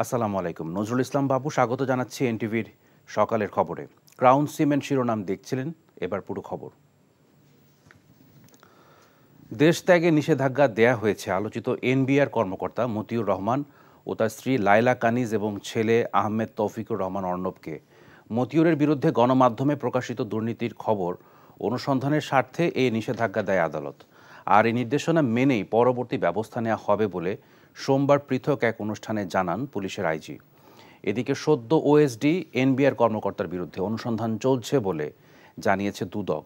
আসসালামু আলাইকুম। নজরুল ইসলাম বাবু স্বাগত জানাচ্ছি এনটিভির সকালের খবরে। ক্রাউন সিমেন্ট শিরোনাম দেখছিলেন, এবার পুরো খবর। দেশ ত্যাগে নিষেধাজ্ঞা দেয়া হয়েছে আলোচিত এনবিআর কর্মকর্তা মতিউর রহমান ও তার স্ত্রী লায়লা কানিজ এবং ছেলে আহমেদ তৌফিকুর রহমান অর্ণবকে। মতিউরের বিরুদ্ধে গণমাধ্যমে প্রকাশিত দুর্নীতির খবর অনুসন্ধানের স্বার্থে এই নিষেধাজ্ঞা দেয় আদালত। আর এই নির্দেশনা মেনেই পরবর্তী ব্যবস্থা নেওয়া হবে বলে সোমবার পৃথক এক অনুষ্ঠানে জানান পুলিশের আইজি। এদিকে সদ্য ওএসডি এনবিআর কর্মকর্তার বিরুদ্ধে অনুসন্ধান চলছে বলে জানিয়েছে দুদক।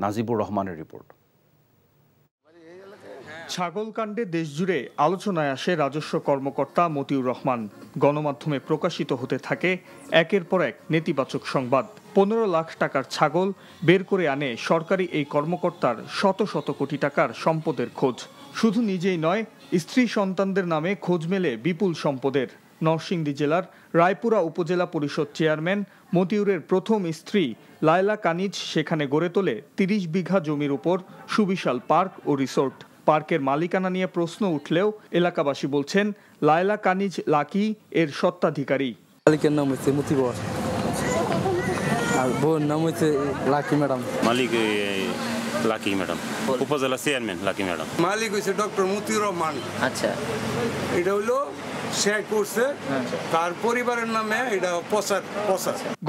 নাজিবুর রহমানের রিপোর্ট। ছাগলকাণ্ডে দেশজুড়ে আলোচনায় আসে রাজস্ব কর্মকর্তা মতিউর রহমান। গণমাধ্যমে প্রকাশিত হতে থাকে একের পর এক নেতিবাচক সংবাদ। 15 লাখ টাকার ছাগল বের করে আনে সরকারি এই কর্মকর্তার শত শত কোটি টাকার সম্পদের খোঁজ। শুধু নিজেই নয়, স্ত্রী সন্তানদের নামে খোঁজ মেলে বিপুল সম্পদের। নরসিংদী জেলার রায়পুরা উপজেলা পরিষদ চেয়ারম্যান মতিউরের প্রথম স্ত্রী লায়লা কানিজ সেখানে গড়ে তোলে 30 বিঘা জমির উপর সুবিশাল পার্ক ও রিসোর্ট। পার্কের মালিকানা নিয়ে প্রশ্ন উঠলেও এলাকাবাসী বলছেন লায়লা কানিজ লাকি এর স্বত্বাধিকারী। মালিকের নাম হচ্ছে মতিবর আর বোন নাম হচ্ছে লাকি ম্যাডাম। মালিক লাকি ম্যাডাম, উপজেলা চেয়ারম্যান লাকি ম্যাডাম। মালিক হচ্ছে ডক্টর মতিউর রহমান। আচ্ছা, এটা হইলো সে করছে তার পরিবারের নামে, এটা প্রচার।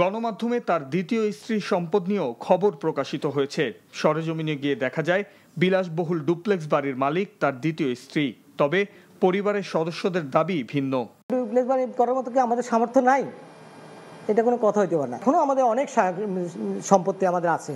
গণমাধ্যমে তার দ্বিতীয় স্ত্রীর সম্পদ নিয়েও খবর প্রকাশিত হয়েছে। সরেজমিনে গিয়ে দেখা যায় বিলাসবহুল ডুপ্লেক্স বাড়ির মালিক তার দ্বিতীয় স্ত্রী। তবে পরিবারের সদস্যদের দাবি ভিন্ন। ডুপ্লেক্স বাড়ি করার মতো কি আমাদের সামর্থ্য নাই? এটা কোনো কথা হইতে পারে না। এখনো আমাদের অনেক সম্পত্তি আমাদের আছে।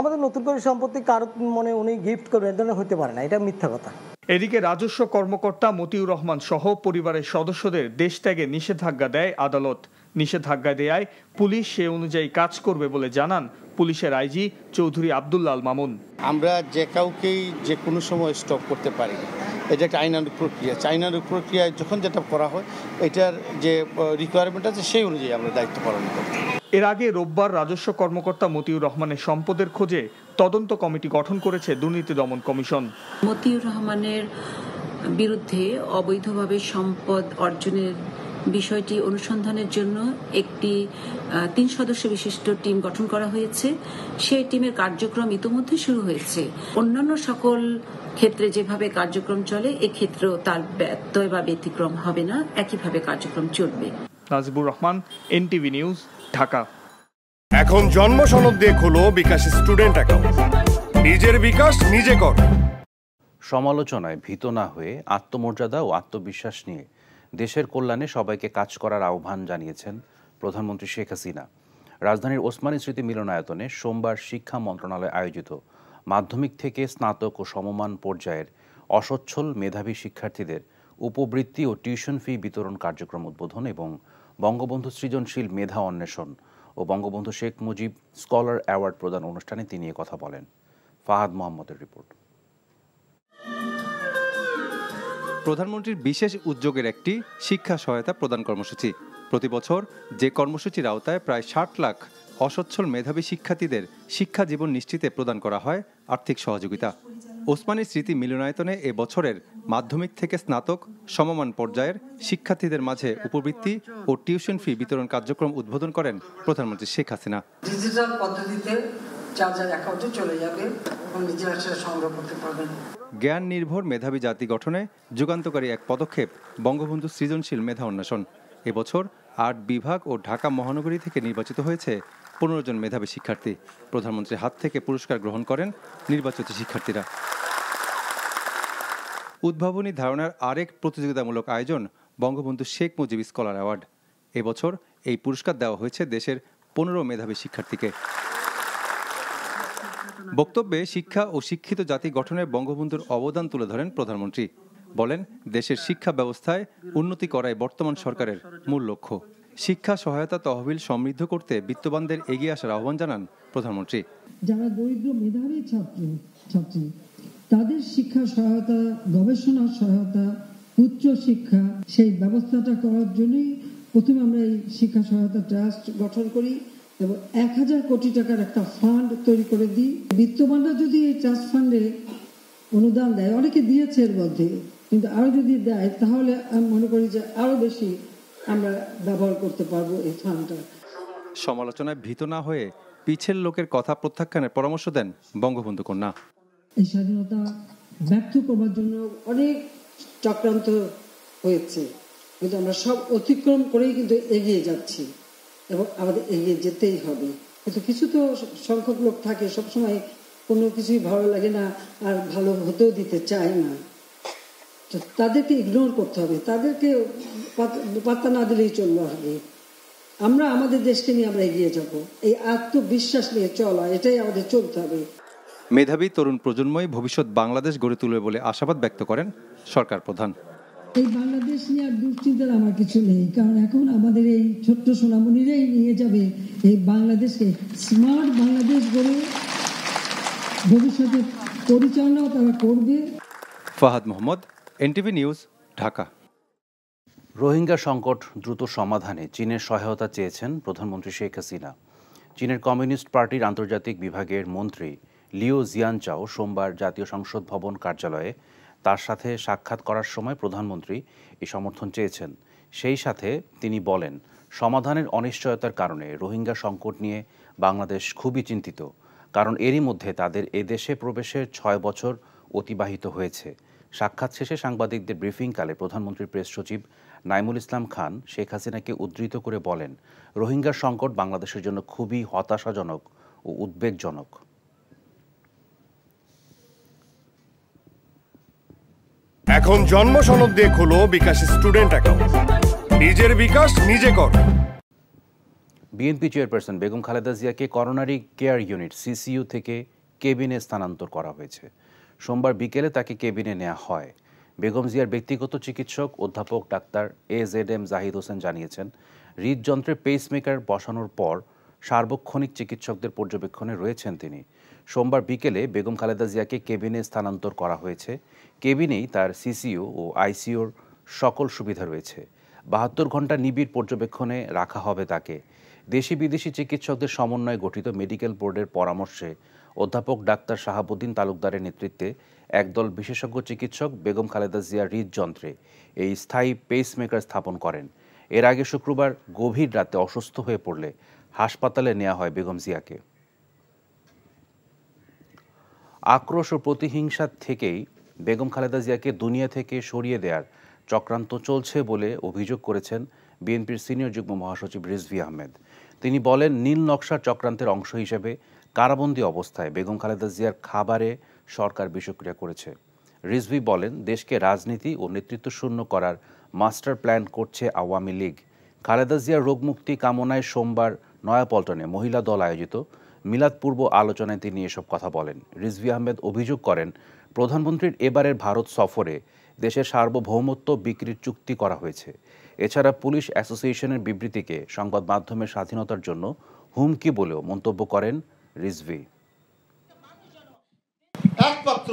আমাদের নতুন করে সম্পত্তি কারো মনে উনি গিফট করবেন এ ধরনের হতে পারে না, এটা মিথ্যা কথা। এদিকে রাজস্ব কর্মকর্তা মতিউর রহমান সহ পরিবারের সদস্যদের দেশ ত্যাগে নিষেধাজ্ঞা দেয় আদালত। নিষেধাজ্ঞা দেয়ায় পুলিশ সে অনুযায়ী কাজ করবে বলে জানান পুলিশের আইজি চৌধুরী আব্দুল্লাহ আল মামুন। আমরা যে কাউকেই যে কোনো সময় স্টপ করতে পারি না, এটা একটা আইনানুগ প্রক্রিয়া। আইনানুগ প্রক্রিয়ায় যখন যেটা করা হয়, এটার যে রিকোয়ারমেন্ট আছে সেই অনুযায়ী আমরা দায়িত্ব পালন করি। এর আগে রোববার রাজস্ব কর্মকর্তা মতিউর রহমানের সম্পদের খোঁজে তদন্ত কমিটি গঠন করেছে দুর্নীতি দমন কমিশন। মতিউর রহমানের বিরুদ্ধে অবৈধভাবে সম্পদ অর্জনের বিষয়টি অনুসন্ধানের জন্য একটি 3 সদস্য বিশিষ্ট টিম গঠন করা হয়েছে। সেই টিমের কার্যক্রম ইতোমধ্যে শুরু হয়েছে। অন্যান্য সকল ক্ষেত্রে যেভাবে কার্যক্রম চলে, এক্ষেত্রেও তার ব্যত্যয় বা ব্যতিক্রম হবে না, একইভাবে কার্যক্রম চলবে। Najibur Rahman, NTV news, Dhaka. এখন জন্ম সনদ দিয়ে খোলো বিকাশ স্টুডেন্ট অ্যাকাউন্ট। নিজের বিকাশ নিজে কর। সমালোচনায় ভীত না হয়ে আত্মমর্যাদা ও আত্মবিশ্বাস নিয়ে দেশের কল্যাণে সবাইকে কাজ করার আহ্বান জানিয়েছেন প্রধানমন্ত্রী শেখ হাসিনা। রাজধানীর ওসমানী স্মৃতি মিলনায়তনে সোমবার শিক্ষা মন্ত্রণালয় আয়োজিত মাধ্যমিক থেকে স্নাতক ও সমমান পর্যায়ের অসচ্ছল মেধাবী শিক্ষার্থীদের উপবৃত্তি ও টিউশন ফি বিতরণ কার্যক্রম উদ্বোধন এবং বঙ্গবন্ধু সৃজনশীল মেধা অন্বেষণ ও বঙ্গবন্ধু শেখ মুজিব স্কলার অ্যাওয়ার্ড প্রদান অনুষ্ঠানে তিনি কথা বলেন। ফাহাদ মোহাম্মদের রিপোর্ট। প্রধানমন্ত্রীর বিশেষ উদ্যোগের একটি শিক্ষা সহায়তা প্রদান কর্মসূচি। প্রতি বছর যে কর্মসূচির আওতায় প্রায় 60 লাখ অসচ্ছল মেধাবী শিক্ষার্থীদের শিক্ষা জীবন নিশ্চিতে প্রদান করা হয় আর্থিক সহযোগিতা। ওসমানী স্মৃতি মিলনায়তনে এ বছরের মাধ্যমিক থেকে স্নাতক সমমান পর্যায়ের শিক্ষার্থীদের মাঝে উপবৃত্তি ও টিউশন ফি বিতরণ কার্যক্রম উদ্বোধন করেন প্রধানমন্ত্রী শেখ হাসিনা। ডিজিটাল পদ্ধতিতে চার্জার অ্যাকাউন্টে চলে যাবে এবং নিজেরা সেটা সংগ্রহ করতে পারবেন। জ্ঞান নির্ভর মেধাবী জাতি গঠনে যুগান্তকারী এক পদক্ষেপ বঙ্গবন্ধু সৃজনশীল মেধা অন্বেষণ। এবছর 8 বিভাগ ও ঢাকা মহানগরী থেকে নির্বাচিত হয়েছে 15 জন মেধাবী শিক্ষার্থী। প্রধানমন্ত্রীর হাত থেকে পুরস্কার গ্রহণ করেন নির্বাচিত শিক্ষার্থীরা। উদ্ভাবনী ধারণার আরেক প্রতিযোগিতামূলক আয়োজন বঙ্গবন্ধু শেখ মুজিব স্কলার অ্যাওয়ার্ড। এবছর এই পুরস্কার দেওয়া হয়েছে দেশের 15 মেধাবী শিক্ষার্থীকে। বক্তব্যে শিক্ষা ও শিক্ষিত জাতি গঠনে বঙ্গবন্ধুর অবদান তুলে ধরেন প্রধানমন্ত্রী। বলেন, দেশের শিক্ষা ব্যবস্থায় উন্নতি করাই বর্তমান সরকারের মূল লক্ষ্য। শিক্ষা সহায়তা তহবিল সমৃদ্ধ করতে বিত্তবানদের এগিয়ে আসার আহ্বান জানান প্রধানমন্ত্রী। যারা দরিদ্র মেধাবী ছাত্রী তাদের শিক্ষা সহায়তা, গবেষণা সহায়তা, উচ্চ শিক্ষা সেই ব্যবস্থাটা করার জন্যই প্রথমে আমরা এই শিক্ষা সহায়তা ট্রাস্ট গঠন করি এবং 1000 কোটি টাকার একটা ফান্ড তৈরি করে দিই। বিত্তবানরা যদি এই ট্রাস্ট ফান্ডে অনুদান দেয়, অনেকে দিয়েছে এর মধ্যে, কিন্তু আরো যদি দেয় তাহলে আমি মনে করি যে আরো বেশি আমরা ব্যবহার করতে পারবো এই ফান্ডটা। সমালোচনায় ভীত না হয়ে পিছের লোকের কথা প্রত্যাখ্যানের পরামর্শ দেন বঙ্গবন্ধু কন্যা। এই স্বাধীনতা ব্যর্থ করবার জন্য অনেক চক্রান্ত হয়েছে, কিন্তু আমরা সব অতিক্রম করেই কিন্তু এগিয়ে যাচ্ছি এবং আমাদের এগিয়ে যেতেই হবে। কিন্তু কিছু তো সংখ্যক লোক থাকে সবসময় কোনো কিছুই ভালো লাগে না আর ভালো হতেও দিতে চায় না, তো তাদেরকে ইগনোর করতে হবে, তাদেরকে পাত্তা না দিলেই চলবে আগে। আমরা আমাদের দেশকে নিয়ে আমরা এগিয়ে যাব, এই আত্মবিশ্বাস নিয়ে চলা, এটাই আমাদের চলতে হবে। মেধাবী তরুণ প্রজন্মই ভবিষ্যৎ বাংলাদেশ গড়ে তুলবে বলে আশাবাদ ব্যক্ত করেন সরকার প্রধান। এই বাংলাদেশ নিয়ে আর দুশ্চিন্তার আমার কিছু নেই, কারণ এখন আমাদের এই ছোট্ট সোনামণিরাই নিয়ে যাবে এই বাংলাদেশকে স্মার্ট বাংলাদেশ গড়ে ভবিষ্যতে পরিচালনাও তারা করবে। Fahad Mohammad, NTV news, Dhaka. রোহিঙ্গা সংকট দ্রুত সমাধানে চীনের সহায়তা চেয়েছেন প্রধানমন্ত্রী শেখ হাসিনা। চীনের কমিউনিস্ট পার্টির আন্তর্জাতিক বিভাগের মন্ত্রী লিও জিয়ানচাও সোমবার জাতীয় সংসদ ভবন কার্যালয়ে তার সাথে সাক্ষাৎ করার সময় প্রধানমন্ত্রী এই সমর্থন চেয়েছেন। সেই সাথে তিনি বলেন, সমাধানের অনিশ্চয়তার কারণে রোহিঙ্গা সংকট নিয়ে বাংলাদেশ খুবই চিন্তিত, কারণ এরই মধ্যে তাদের এদেশে প্রবেশের 6 বছর অতিবাহিত হয়েছে। সাক্ষাৎ শেষে সাংবাদিকদের ব্রিফিংকালে প্রধানমন্ত্রীর প্রেস সচিব নাইমুল ইসলাম খান শেখ হাসিনাকে উদ্ধৃত করে বলেন, রোহিঙ্গা সংকট বাংলাদেশের জন্য খুবই হতাশাজনক ও উদ্বেগজনক। এখন জন্ম সনদ দিয়ে খোলো বিকাশ স্টুডেন্ট অ্যাকাউন্ট। নিজের বিকাশ নিজে কর। বিএনপি চেয়ারপারসন বেগম খালেদা জিয়াকে করোনারি কেয়ার ইউনিট সিসিইউ থেকে কেবিনে স্থানান্তর করা হয়েছে। সোমবার বিকেলে তাকে কেবিনে নেওয়া হয়। বেগম জিয়ার ব্যক্তিগত চিকিৎসক অধ্যাপক ডাক্তার AZM জাহিদ হোসেন জানিয়েছেন, হৃদযন্ত্রে পেসমেকার বসানোর পর সার্বক্ষণিক চিকিৎসকদের পর্যবেক্ষণে রয়েছেন তিনি। সোমবার বিকেলে বেগম খালেদা জিয়াকে কেবিনে স্থানান্তর করা হয়েছে। কেবিনেই তার সিসিইউ ও আইসিইউর সকল সুবিধা রয়েছে। 72 ঘন্টা নিবিড় পর্যবেক্ষণে রাখা হবে তাকে। দেশি বিদেশি চিকিৎসকদের সমন্বয়ে গঠিত মেডিকেল বোর্ডের পরামর্শে অধ্যাপক ডাক্তার শাহাবুদ্দিন তালুকদারের নেতৃত্বে একদল বিশেষজ্ঞ চিকিৎসক বেগম খালেদা জিয়ার হৃদযন্ত্রে এই স্থায়ী পেসমেকার স্থাপন করেন। এর আগে শুক্রবার গভীর রাতে অসুস্থ হয়ে পড়লে হাসপাতালে নেওয়া হয় বেগম জিয়াকে। আক্রোশ ও প্রতিহিংসা থেকেই বেগম খালেদা জিয়াকে দুনিয়া থেকে সরিয়ে দেওয়ার চক্রান্ত চলছে বলে অভিযোগ করেছেন বিএনপির সিনিয়র যুগ্ম মহাসচিব রিজভী আহমেদ। তিনি বলেন, নীল নকশার চক্রান্তের অংশ হিসেবে কারাবন্দী অবস্থায় বেগম খালেদা জিয়ার খাবারে সরকার বিষক্রিয়া করেছে। রিজভী বলেন, দেশকে রাজনীতি ও নেতৃত্ব শূন্য করার মাস্টার প্ল্যান করছে আওয়ামী লীগ। খালেদা জিয়ার রোগমুক্তি কামনায় সোমবার নয়াপল্টনে মহিলা দল আয়োজিত মিলাদ পূর্ব আলোচনায় তিনি এসব কথা বলেন। রিজভী আহমেদ অভিযোগ করেন, প্রধানমন্ত্রীর এবারের ভারত সফরে দেশের সার্বভৌমত্ব বিক্রির চুক্তি করা হয়েছে। এছাড়া পুলিশ অ্যাসোসিয়েশনের বিবৃতিকে সংবাদ মাধ্যমের স্বাধীনতার জন্য হুমকি বলেও মন্তব্য করেন রিজভী। একমাত্র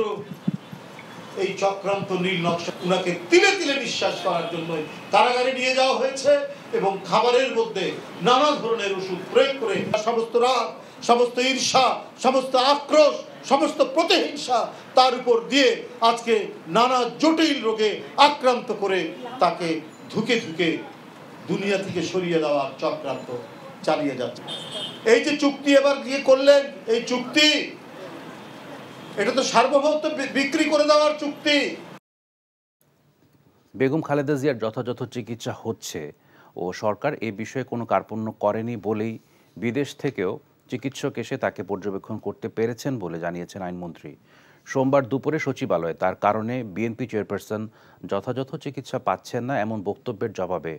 এই চক্রান্ত নীল নকশা উনাকে তিলে তিলে বিশ্বাস করার জন্য কারাগারে নিয়ে যাওয়া হয়েছে এবং খাবারের মধ্যে নানা ধরনের ওষুধ প্রয়োগ করে সমস্ত রাগ, সমস্ত ঈর্ষা, সমস্ত আক্রোশ, সমস্ত প্রতিহিংসা তার উপর দিয়ে আজকে নানা জটিল রোগে আক্রান্ত করে তাকে ধুকে ধুকে দুনিয়া থেকে সরিয়ে দেওয়ার চক্রান্ত চালিয়ে যাচ্ছে। এই যে চুক্তি এবার গিয়ে করলেন, এই চুক্তি এটা তো সার্বভৌমত্ব বিক্রি করে দেওয়ার চুক্তি। বেগম খালেদা জিয়ার যথাযথ চিকিৎসা হচ্ছে ও সরকার এ বিষয়ে কোনো কার্পণ্য করেনি বলেই বিদেশ থেকেও চিকিৎসক এসে তাকে পর্যবেক্ষণ করতে পেরেছেন বলে জানিয়েছেন আইনমন্ত্রী। সোমবার দুপুরে সচিবালয়ে তার কারণে বিএনপি চেয়ারপারসন যথাযথ চিকিৎসা পাচ্ছেন না এমন বক্তব্যের জবাবে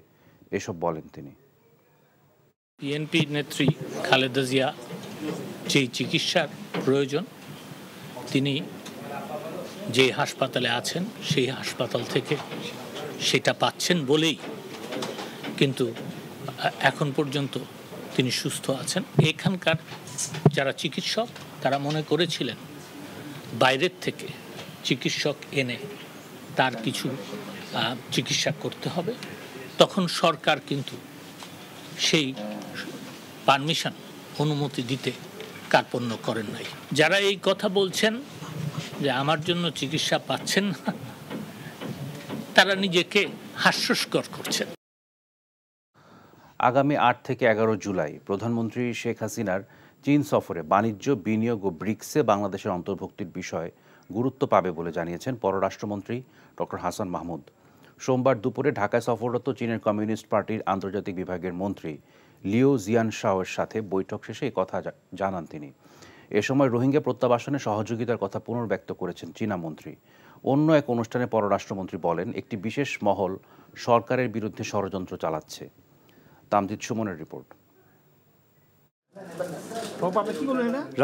এসব বলেন তিনি। বিএনপি নেত্রী খালেদা জিয়া যেই চিকিৎসার প্রয়োজন তিনি যে হাসপাতালে আছেন সেই হাসপাতাল থেকে সেটা পাচ্ছেন বলেই কিন্তু এখন পর্যন্ত তিনি সুস্থ আছেন। এখানকার যারা চিকিৎসক তারা মনে করেছিলেন বাইরের থেকে চিকিৎসক এনে তার কিছু চিকিৎসা করতে হবে, তখন সরকার কিন্তু সেই পারমিশন অনুমতি দিতে কার্পণ্য করেন নাই। যারা এই কথা বলছেন যে আমার জন্য চিকিৎসা পাচ্ছেন না, তারা নিজেকে হাস্যস্কর করছেন। আগামী ৮ থেকে ১১ জুলাই প্রধানমন্ত্রী শেখ হাসিনার চীন সফরে বাণিজ্য, বিনিয়োগ ও ব্রিক্সে বাংলাদেশের অন্তর্ভুক্তির বিষয় গুরুত্ব পাবে বলে জানিয়েছেন পররাষ্ট্রমন্ত্রী ডক্টর হাসান মাহমুদ। সোমবার দুপুরে ঢাকায় সফররত চীনের কমিউনিস্ট পার্টির আন্তর্জাতিক বিভাগের মন্ত্রী লিও জিয়ানশাওয়ের সাথে বৈঠক শেষে এই কথা জানান তিনি। এ সময় রোহিঙ্গা প্রত্যাবাসনে সহযোগিতার কথা পুনর্ব্যক্ত করেছেন চীনা মন্ত্রী। অন্য এক অনুষ্ঠানে পররাষ্ট্রমন্ত্রী বলেন, একটি বিশেষ মহল সরকারের বিরুদ্ধে ষড়যন্ত্র চালাচ্ছে। তামজিদ সুমনের রিপোর্ট।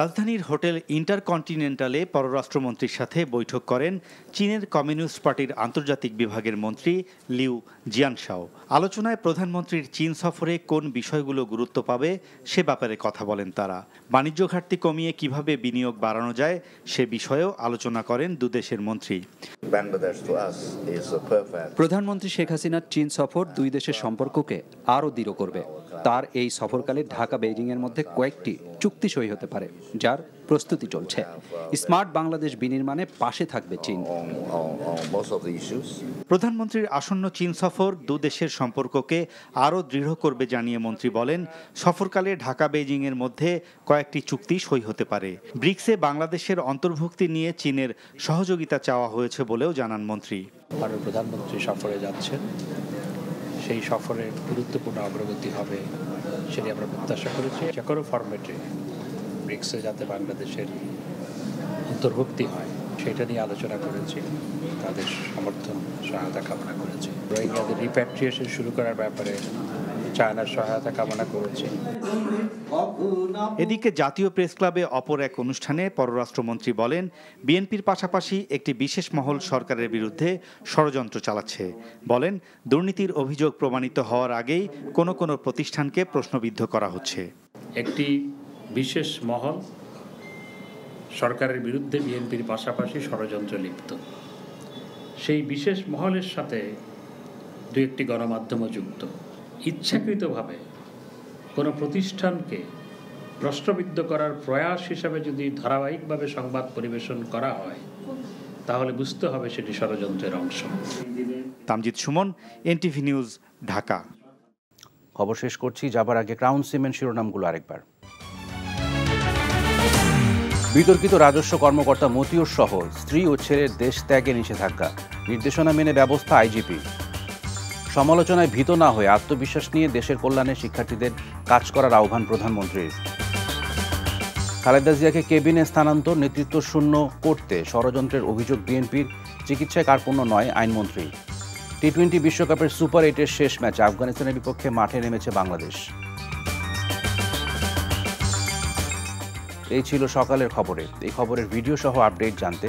রাজধানীর হোটেল ইন্টারকন্টিনেন্টালে পররাষ্ট্রমন্ত্রীর সাথে বৈঠক করেন চীনের কমিউনিস্ট পার্টির আন্তর্জাতিক বিভাগের মন্ত্রী লিউ জিয়ানশাও। আলোচনায় প্রধানমন্ত্রীর চীন সফরে কোন বিষয়গুলো গুরুত্ব পাবে সে ব্যাপারে কথা বলেন তারা। বাণিজ্য ঘাটতি কমিয়ে কিভাবে বিনিয়োগ বাড়ানো যায় সে বিষয়েও আলোচনা করেন দুদেশের মন্ত্রী। প্রধানমন্ত্রী শেখ হাসিনার চীন সফর দুই দেশের সম্পর্ককে আরও দৃঢ় করবে। তার এই সফরকালে ঢাকা বেইজিংয়ের মধ্যে কয়েকটি চুক্তি সই হতে পারে, যার প্রস্তুতি চলছে। স্মার্ট বাংলাদেশ বিনির্মাণে পাশে থাকবে চীন। প্রধানমন্ত্রীর আসন্ন চীন সফর দু দেশের সম্পর্ককে আরও দৃঢ় করবে জানিয়ে মন্ত্রী বলেন, সফরকালে ঢাকা বেইজিংয়ের মধ্যে কয়েকটি চুক্তি সই হতে পারে। ব্রিক্সে বাংলাদেশের অন্তর্ভুক্তি নিয়ে চীনের সহযোগিতা চাওয়া হয়েছে বলেও জানান মন্ত্রী। মাননীয় প্রধানমন্ত্রী সফরে যাচ্ছেন, সেই সফরের গুরুত্বপূর্ণ অগ্রগতি হবে সেটি আমরা প্রত্যাশা করেছি। যে কোনো ফরম্যাটে ব্রিক্সে যাতে বাংলাদেশের অন্তর্ভুক্তি হয় সেটা নিয়ে আলোচনা করেছি, তাদের সমর্থন সহায়তা কামনা করেছি। রোহিঙ্গাদের রিপ্যাট্রিয়েশন শুরু করার ব্যাপারে চায়নার সহায়তা কামনা করেছি। এদিকে জাতীয় প্রেস ক্লাবে অপর এক অনুষ্ঠানে পররাষ্ট্রমন্ত্রী বলেন, বিএনপির পাশাপাশি একটি বিশেষ মহল সরকারের বিরুদ্ধে ষড়যন্ত্র চালাচ্ছে। বলেন, দুর্নীতির অভিযোগ প্রমাণিত হওয়ার আগেই কোনো কোনো প্রতিষ্ঠানকে প্রশ্নবিদ্ধ করা হচ্ছে। একটি বিশেষ মহল সরকারের বিরুদ্ধে বিএনপির পাশাপাশি ষড়যন্ত্র লিপ্ত। সেই বিশেষ মহলের সাথে দু একটি গণমাধ্যমও যুক্ত। ইচ্ছাকৃতভাবে কোনো প্রতিষ্ঠানকে প্রশ্নবিদ্ধ করার প্রয়াস হিসাবে যদি ধারাবাহিকভাবে সংবাদ পরিবেশন করা হয় তাহলে বুঝতে হবে সেটি ষড়যন্ত্রের অংশ। Tamjid Suman, NTV news, Dhaka. খবর শেষ করছি, যাবার আগে ক্রাউন সিমেন্ট শিরোনামগুলো আরেকবার। বিতর্কিত রাজস্ব কর্মকর্তা মতিউর সহ স্ত্রী ও ছেলের দেশ ত্যাগে নিষেধাজ্ঞা, নির্দেশনা মেনে ব্যবস্থা আইজিপি। সমালোচনায় ভীত না হয়ে আত্মবিশ্বাস নিয়ে দেশের কল্যাণে শিক্ষার্থীদের কাজ করার আহ্বান প্রধানমন্ত্রীর। খালেদা জিয়াকে কেবিনে স্থানান্তর নেতৃত্ব শূন্য করতে ষড়যন্ত্রের অভিযোগ বিএনপির, চিকিৎসায় কার্পণ্য নয় আইনমন্ত্রী। টি-20 বিশ্বকাপের সুপার 8-এর শেষ ম্যাচে আফগানিস্তানের বিপক্ষে মাঠে নেমেছে বাংলাদেশ। এই ছিল সকালের খবরে। এই খবরের ভিডিও সহ আপডেট জানতে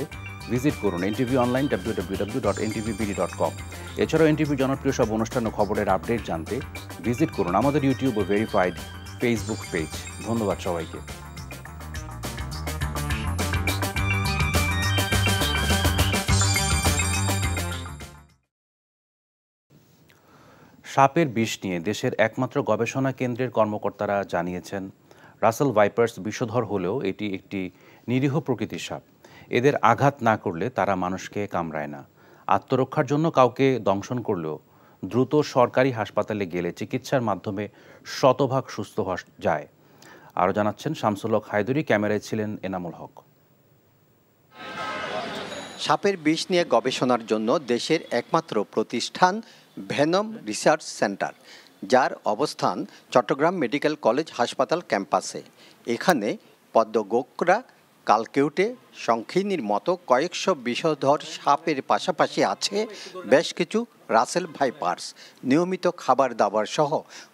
ভিজিট করুন এনটিভি অনলাইন www.ntvbd.com। এছাড়াও এনটিভির জনপ্রিয় সব অনুষ্ঠান ও খবরের আপডেট জানতে ভিজিট করুন আমাদের ইউটিউব ও ভেরিফাইড ফেসবুক পেজ। ধন্যবাদ সবাইকে। সাপের বিষ নিয়ে দেশের একমাত্র গবেষণা কেন্দ্রের কর্মকর্তারা জানিয়েছেন, রাসেল ভাইপার্স বিষধর হলেও এটি একটি নিরীহ প্রকৃতির সাপ। এদের আঘাত না করলে তারা মানুষকে কামড়ায় না। আত্মরক্ষার জন্য কাউকে দংশন করলেও দ্রুত সরকারি হাসপাতালে গেলে চিকিৎসার মাধ্যমে শতভাগ সুস্থ হওয়া যায়। আরও জানাচ্ছেন শামসুল হক হায়দরি, ক্যামেরায় ছিলেন এনামুল হক। সাপের বিষ নিয়ে গবেষণার জন্য দেশের একমাত্র প্রতিষ্ঠান ভেনম রিসার্চ সেন্টার, যার অবস্থান চট্টগ্রাম মেডিকেল কলেজ হাসপাতাল ক্যাম্পাসে। এখানে পদ্মগোকরা, কালকেউটে, শঙ্খিনীর মতো কয়েকশো বিষধর সাপের পাশাপাশি আছে বেশ কিছু রাসেল ভাইপার্স। নিয়মিত খাবার দাবার সহ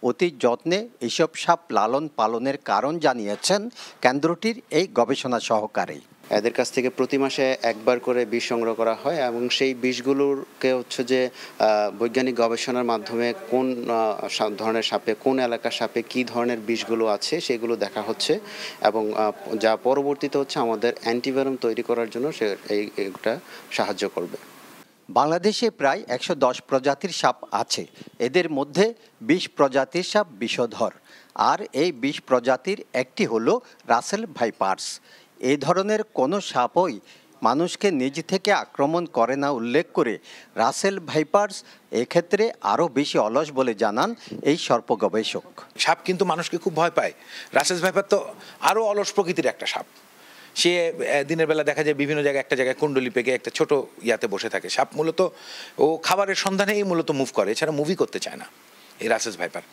অতি যত্নে এসব সাপ লালন পালনের কারণ জানিয়েছেন কেন্দ্রটির এই গবেষণা সহকারী। এদের কাছ থেকে প্রতি মাসে একবার করে বিষ সংগ্রহ করা হয় এবং সেই বিষগুলোকে হচ্ছে যে বৈজ্ঞানিক গবেষণার মাধ্যমে কোন ধরনের সাপে, কোন এলাকার সাপে কী ধরনের বিষগুলো আছে সেগুলো দেখা হচ্ছে এবং যা পরবর্তীতে হচ্ছে আমাদের অ্যান্টিভেনম তৈরি করার জন্য এইটা সাহায্য করবে। বাংলাদেশে প্রায় 110 প্রজাতির সাপ আছে। এদের মধ্যে 20 প্রজাতির সাপ বিষধর, আর এই 20 প্রজাতির একটি হলো রাসেল ভাইপার্স। এই ধরনের কোনো সাপই মানুষকে নিজ থেকে আক্রমণ করে না উল্লেখ করে রাসেল ভাইপার্স এক্ষেত্রে আরও বেশি অলস বলে জানান এই সর্প গবেষক। সাপ কিন্তু মানুষকে খুব ভয় পায়। রাসেল ভাইপার তো আরও অলস প্রকৃতির একটা সাপ। সে দিনের বেলা দেখা যায় বিভিন্ন জায়গায় একটা জায়গায় কুণ্ডলি পেকে একটা ছোট ইয়াতে বসে থাকে। সাপ মূলত ও খাবারের সন্ধানেই মূলত মুভ করে, এছাড়া মুভি করতে চায় না এই রাসেল ভাইপার।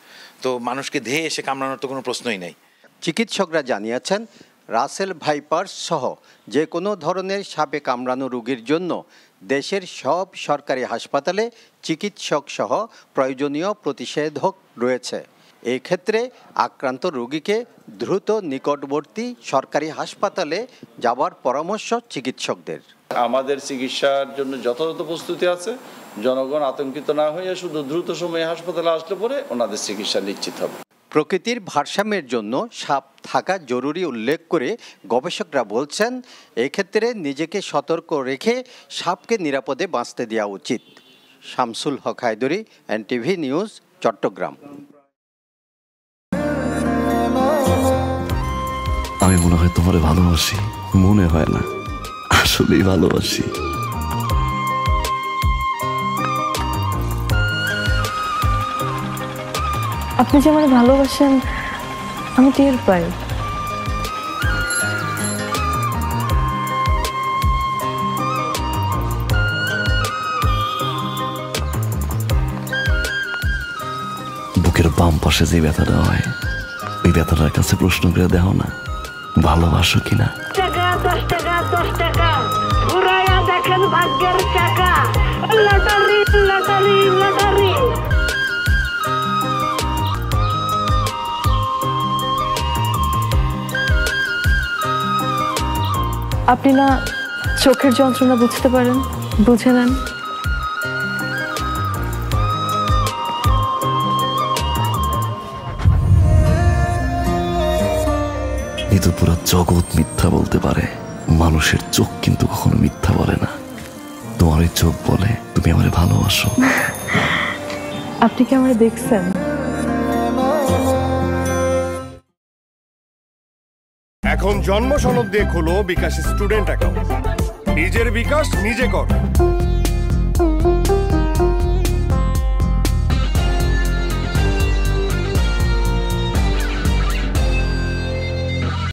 তো মানুষকে ধেয়ে এসে কামড়ানোর তো কোনো প্রশ্নই নেই। চিকিৎসকরা জানিয়েছেন রাসেল ভাইপার্স সহ যে কোনো ধরনের সাপে কামড়ানো রোগীর জন্য দেশের সব সরকারি হাসপাতালে চিকিৎসক সহ প্রয়োজনীয় প্রতিষেধক রয়েছে। এই ক্ষেত্রে আক্রান্ত রোগীকে দ্রুত নিকটবর্তী সরকারি হাসপাতালে যাওয়ার পরামর্শ চিকিৎসকদের। আমাদের চিকিৎসার জন্য যথাযথ প্রস্তুতি আছে। জনগণ আতঙ্কিত না হয়ে শুধু দ্রুত সময়ে হাসপাতালে আসলে পরে ওনাদের চিকিৎসা নিশ্চিত হবে। প্রকৃতির ভারসাম্যের জন্য সাপ থাকা জরুরি উল্লেখ করে গবেষকরা বলছেন এক্ষেত্রে নিজেকে সতর্ক রেখে সাপকে নিরাপদে বাঁচতে দেওয়া উচিত। শামসুল হক হায়দরি, এনটিভি নিউজ, চট্টগ্রাম। আমি মনে হয় তোমারে ভালোবাসি, মনে হয় না, আসলেই ভালোবাসি। আপনি যে আমাকে ভালোবাসেন আমি টের পাই। বুকের বাম পাশে যে ব্যথাটা হয় ওই ব্যথাটার কাছে প্রশ্ন করে দেখো না ভালোবাসো কিনা। টাকা 10 টাকা 10 টাকা ঘুরাইয়া দেখেন ভাগ্যের চাকা। Lottery lottery lottery. আপনি না চোখের যন্ত্রণা বুঝতে পারেন, বুঝে নেন। কিন্তু পুরো জগৎ মিথ্যা বলতে পারে, মানুষের চোখ কিন্তু কখনো মিথ্যা বলে না। তোমার ওই চোখ বলে তুমি আমারে ভালোবাসো। আপনি কি আমারে দেখছেন? এখন জন্ম সনদ দিয়ে খোলো বিকাশ স্টুডেন্ট অ্যাকাউন্ট। নিজের বিকাশ নিজে কর।